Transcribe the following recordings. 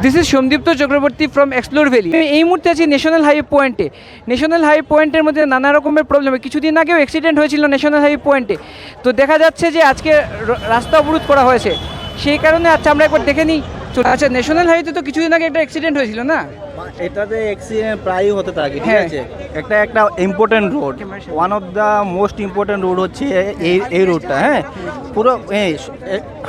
This is Somdipta Chakraborty from Explore Valley. এই মুহূর্তে আছি ন্যাশনাল হাইওয়ে পয়েন্টে। ন্যাশনাল হাইওয়ে পয়েন্টের মধ্যে নানা রকমের প্রবলেম, কিছুদিন আগেও অ্যাক্সিডেন্ট হয়েছিল ন্যাশনাল হাইওয়ে পয়েন্টে। তো দেখা যাচ্ছে যে আজকে রাস্তা অবরোধ করা হয়েছে, সেই কারণে আচ্ছা আমরা একবার দেখে নিই। আচ্ছা, ন্যাশনাল হাইওয়েতে তো কিছুদিন আগে একটা অ্যাক্সিডেন্ট হয়েছিল না? এটাতে অ্যাক্সিডেন্ট প্রায়ই হতে থাকে, ঠিক আছে। একটা important road, one of the most important road হচ্ছে এই রোডটা। হ্যাঁ, পুরো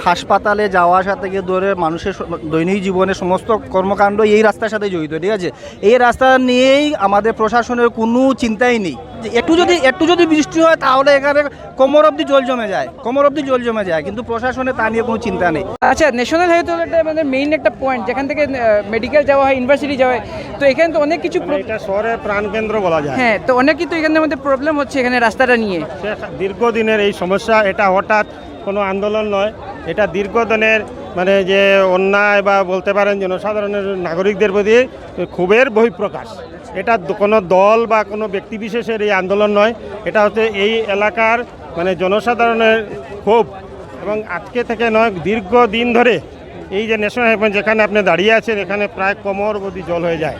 হাসপাতালে যাওয়া আসা থেকে ধরে মানুষের দৈনিক জীবনের সমস্ত কর্মকাণ্ড এই রাস্তার সাথে জড়িত, ঠিক আছে। এই রাস্তা নিয়েই আমাদের প্রশাসনের কোনো চিন্তাই নেই। একটু যদি বৃষ্টি হয় তাহলে এখানে কোমর অবধি জল জমে যায়, কিন্তু প্রশাসনের তা নিয়ে কোনো চিন্তা নেই। আচ্ছা, ন্যাশনাল হাইওয়ে তো একটা মানে মেইন একটা পয়েন্ট, যেখান থেকে মেডিকেল যাওয়া হয়, ইউনিভার্সিটি যাওয়া হয়। তো এখানে তো অনেক কিছু, এটা শহরের প্রাণকেন্দ্র বলা যায়। হ্যাঁ, তো অনেক কিন্তু এখানের মধ্যে প্রবলেম হচ্ছে এখানে রাস্তাটা নিয়ে। দীর্ঘদিনের এই সমস্যা, এটা হঠাৎ কোনো আন্দোলন নয়, এটা দীর্ঘদিনের মানে যে অন্যায় বা বলতে পারেন জনসাধারণের নাগরিকদের প্রতি ক্ষোভের বহিঃপ্রকাশ। এটা কোনো দল বা কোনো ব্যক্তিবিশেষের এই আন্দোলন নয়, এটা হচ্ছে এই এলাকার মানে জনসাধারণের ক্ষোভ। এবং আজকে থেকে নয়, দীর্ঘদিন ধরে এই যে ন্যাশনাল হাইওয়ে যেখানে আপনি দাঁড়িয়ে আছেন, এখানে প্রায় কোমর অবধি জল হয়ে যায়।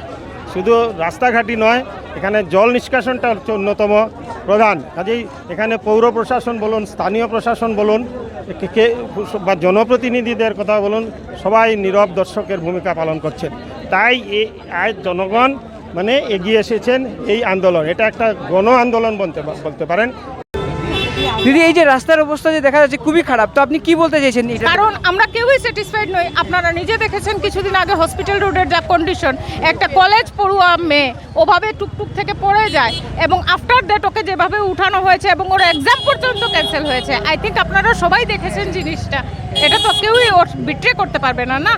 শুধু রাস্তাঘাটই নয়, এখানে জল নিষ্কাশনটা হচ্ছে অন্যতম প্রধান। কাজেই এখানে পৌর প্রশাসন বলুন, স্থানীয় প্রশাসন বলুন বা জনপ্রতিনিধিদের কথা বলুন, সবাই নীরব দর্শকের ভূমিকা পালন করছেন। তাই আজ জনগণ মানে এগিয়ে এসেছেন এই আন্দোলন। এটা একটা গণ আন্দোলন বলতে পারেন। দিদি, এই যে রাস্তার অবস্থা যে দেখা যাচ্ছে খুবই খারাপ, তো আপনি কি বলতে চাইছেন? কারণ আমরা কেউই স্যাটিসফাইড নই। আপনারা নিজে দেখেছেন কিছুদিন আগে হসপিটাল রোডের যা কন্ডিশন, একটা কলেজ পড়ুয়া মেয়ে ওভাবে টুকটুক থেকে পড়ে যায় এবং আফটার দ্যাট ওকে যেভাবে উঠানো হয়েছে এবং ওর এক্সাম পর্যন্ত ক্যান্সেল হয়েছে। আই থিঙ্ক আপনারা সবাই দেখেছেন জিনিসটা, এটা তো কেউই ওর বিট্রে করতে পারবে না।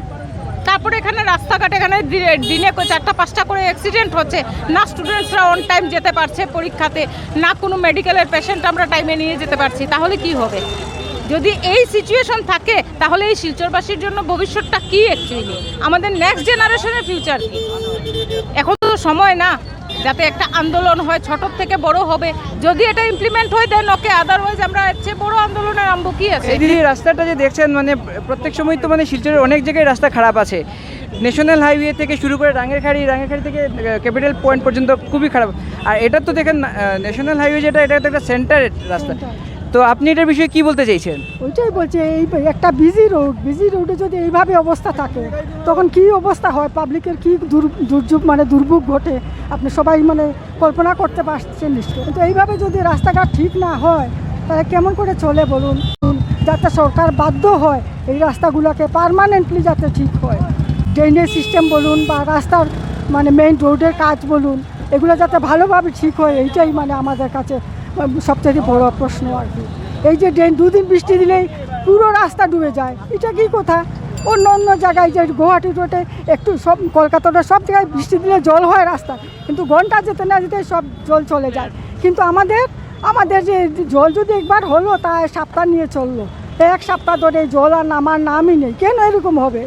তারপরে এখানে রাস্তাঘাট, এখানে দিনে 4-5টা করে অ্যাক্সিডেন্ট হচ্ছে, না স্টুডেন্টসরা অন টাইম যেতে পারছে পরীক্ষাতে, না কোনো মেডিকেলের পেশেন্ট আমরা টাইমে নিয়ে যেতে পারছি। তাহলে কি হবে? যদি এই সিচুয়েশন থাকে তাহলে এই শিলচরবাসীর জন্য ভবিষ্যৎটা কি? অ্যাকচুয়ালি আমাদের নেক্সট জেনারেশনের ফিউচার কি? এখন তো সময় না যাতে একটা আন্দোলন হয়, ছোট থেকে বড় হবে। যদি এটা ইমপ্লিমেন্ট হয় দেন ওকে, আদারওয়াইজ আমরা এর চেয়ে বড় আন্দোলনে নামবো কি আছে। এই দিদি, রাস্তাটা যে দেখছেন মানে প্রত্যেক সময় তো মানে শিলচরের অনেক জায়গায় রাস্তা খারাপ আছে। ন্যাশনাল হাইওয়ে থেকে শুরু করে রাঙেরখাড়ি থেকে ক্যাপিটাল পয়েন্ট পর্যন্ত খুবই খারাপ। আর এটা তো দেখেন ন্যাশনাল হাইওয়ে যেটা, এটা তো একটা সেন্টারের রাস্তা। তো আপনি এটার বিষয়ে কি বলতে চাইছেন? ওইটাই বলছে, এই একটা বিজি রোডে যদি এইভাবে অবস্থা থাকে তখন কি অবস্থা হয়, পাবলিকের কি দুর্যোগ মানে দুর্ভোগ ঘটে আপনি সবাই মানে কল্পনা করতে পারছেন নিশ্চয়। কিন্তু এইভাবে যদি রাস্তাঘাট ঠিক না হয় তাহলে কেমন করে চলে বলুন? যাতে সরকার বাধ্য হয় এই রাস্তাগুলোকে পার্মানেন্টলি যাতে ঠিক হয়, ড্রেনেজ সিস্টেম বলুন বা রাস্তার মানে মেইন রোডের কাজ বলুন, এগুলো যাতে ভালোভাবে ঠিক হয়, এইটাই মানে আমাদের কাছে সবচেয়ে বড় প্রশ্ন আর কি। এই যে দুদিন বৃষ্টি দিলেই পুরো রাস্তা ডুবে যায়, এটা কি কথা? অন্য জায়গায় যে গুয়াহাটি রোডে একটু সব, কলকাতাটা সব জায়গায় বৃষ্টি দিলে জল হয় রাস্তা, কিন্তু ঘন্টা যেতে না যেতে সব জল চলে যায়। কিন্তু আমাদের যে জল যদি একবার হলো তা সপ্তাহ নিয়ে চললো, 1 সপ্তাহ ধরে জল আর নামার নামই নেই, কেন এরকম হবে?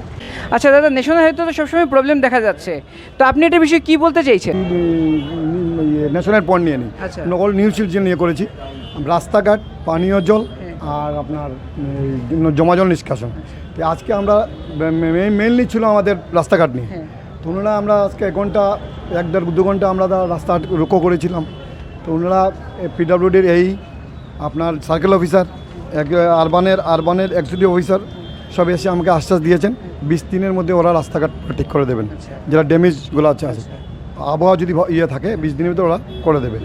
আচ্ছা দাদা, ন্যাশনাল হাইওয়ে তো সবসময় প্রবলেম দেখা যাচ্ছে, তো আপনি এটার বিষয়ে কি বলতে চাইছেন? ন্যাশনাল পয়েন্ট নিয়ে নিই, নকল নিউ শিলচর নিয়ে করেছি। রাস্তাঘাট, পানীয় জল আর আপনার জমা জল নিষ্কাশন। তো আজকে আমরা মেইনলি ছিল আমাদের রাস্তাঘাট নিয়ে। তো ওনারা আমরা আজকে 1-1.5-2 ঘন্টা আমরা রাস্তা রোকো করেছিলাম। তো ওনারা পিডব্লিউডির আপনার সার্কেল অফিসার, আরবানের এক্সিকিউটিভ অফিসার সব এসে আমাকে আশ্বাস দিয়েছেন 20 দিনের মধ্যে ওরা রাস্তাঘাট ঠিক করে দেবেন, যেটা ড্যামেজগুলো আছে। আবহাওয়া যদি থাকে 20 দিনের ভিতরে ওরা করে দেবে।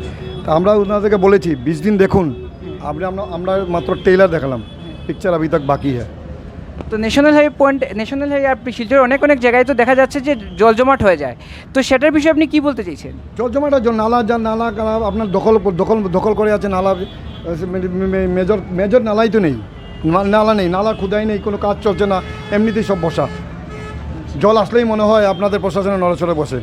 তা আমরা ওনাদেরকে বলেছি 20 দিন দেখুন। আমরা মাত্র টেইলার দেখালাম, পিকচার আবি তক বাকি হ্যাঁ। তো ন্যাশনাল হাইওয়ে আর শিলচর অনেক জায়গায় তো দেখা যাচ্ছে যে জল জমাট হয়ে যায়, তো সেটার বিষয়ে আপনি কি বলতে চাইছেন? জল জমাটা নালা আপনার দখল করে আছে। নালা মেজর নালাই তো নেই, নালা খুদাই নেই, কোনো কাজ চলছে না, এমনিতেই সব বসা। জল আসলেই মনে হয় আপনাদের প্রশাসনের নড়াচড়ে বসে।